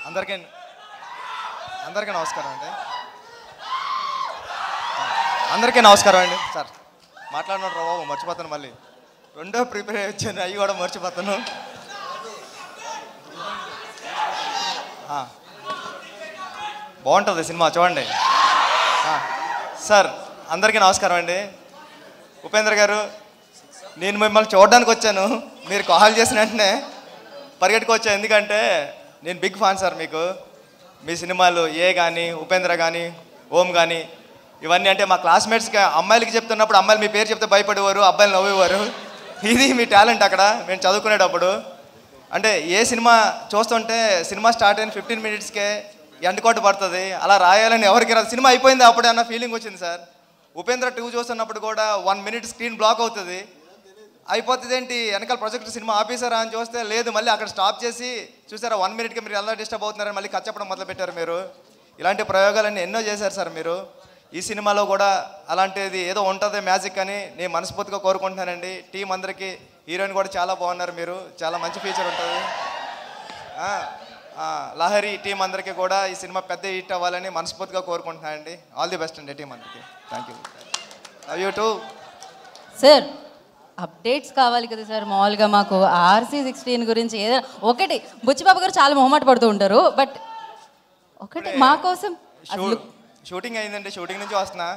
అందరికీ అందరికీ నమస్కారం అండి. అందరికీ నమస్కారం అండి. సార్ మాట్లాడినాడు రా బాబు, మర్చిపోతాను. మళ్ళీ రెండో ప్రిపేర్ వచ్చాను, అవి కూడా మర్చిపోతాను. బాగుంటుంది సినిమా, చూడండి. సార్ అందరికీ నమస్కారం అండి. ఉపేంద్ర గారు, నేను మిమ్మల్ని చూడడానికి వచ్చాను, మీరు కాల్ చేసిన వెంటనే పరిగెట్టుకు వచ్చాను. ఎందుకంటే నేను బిగ్ ఫ్యాన్ సార్ మీకు. మీ సినిమాలు ఏ కానీ, ఉపేంద్ర కానీ, ఓం కానీ, ఇవన్నీ అంటే మా క్లాస్మేట్స్కి అమ్మాయిలకి చెప్తున్నప్పుడు అమ్మాయిలు మీ పేరు చెప్తే భయపడేవారు, అబ్బాయిలు నవ్వేవారు. ఇది మీ టాలెంట్ అక్కడ మేము చదువుకునేటప్పుడు. అంటే ఏ సినిమా చూస్తుంటే సినిమా స్టార్ట్ అయిన 15 minutesకే ఎండ్ కోట్ పడుతుంది, అలా రాయాలని ఎవరికి రాదు. సినిమా అయిపోయింది అప్పుడే అన్న ఫీలింగ్ వచ్చింది సార్. ఉపేంద్ర 2 చూస్తున్నప్పుడు కూడా 1 minute స్క్రీన్ బ్లాక్ అవుతుంది. అయిపోతుంది ఏంటి, వెనకాల ప్రొజెక్టర్ సినిమా ఆపేసారా అని చూస్తే లేదు, మళ్ళీ అక్కడ స్టాప్ చేసి చూసారా 1 minuteకి మీరు ఎలా డిస్టర్బ్ అవుతున్నారని మళ్ళీ కట్ చెప్పడం మొదలుపెట్టారు మీరు. ఇలాంటి ప్రయోగాలన్నీ ఎన్నో చేశారు సార్ మీరు. ఈ సినిమాలో కూడా అలాంటిది ఏదో ఉంటుంది మ్యాజిక్ అని నేను మనస్ఫూర్తిగా కోరుకుంటున్నానండి. టీం అందరికీ, హీరోయిన్ కూడా చాలా బాగున్నారు మీరు, చాలా మంచి ఫీచర్ ఉంటుంది. లహరి టీం అందరికీ కూడా ఈ సినిమా పెద్ద హిట్ అవ్వాలని మనస్ఫూర్తిగా కోరుకుంటున్నానండి. ఆల్ ది బెస్ట్ అండి టీం అందరికీ. Thank you. Love you two. Sir updates కావాలి కదా సార్. మామూలుగా మాకు RC16 గురించి ఏదైనా ఒకటి, బుచ్చిబాబు గారు చాలా మొహమాట పడుతూ ఉంటారు, బట్ ఒకటి మా కోసం. షూటింగ్ అయిందండి, షూటింగ్ నుంచి వస్తున్నా,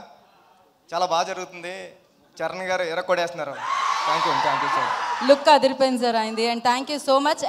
చాలా బాగా జరుగుతుంది. చరణ్ గారు ఎరక్కొడేస్తున్నారు. Thank you sir. లుక్ అదిరిపోయింది సార్ అయింది. And thank you so much.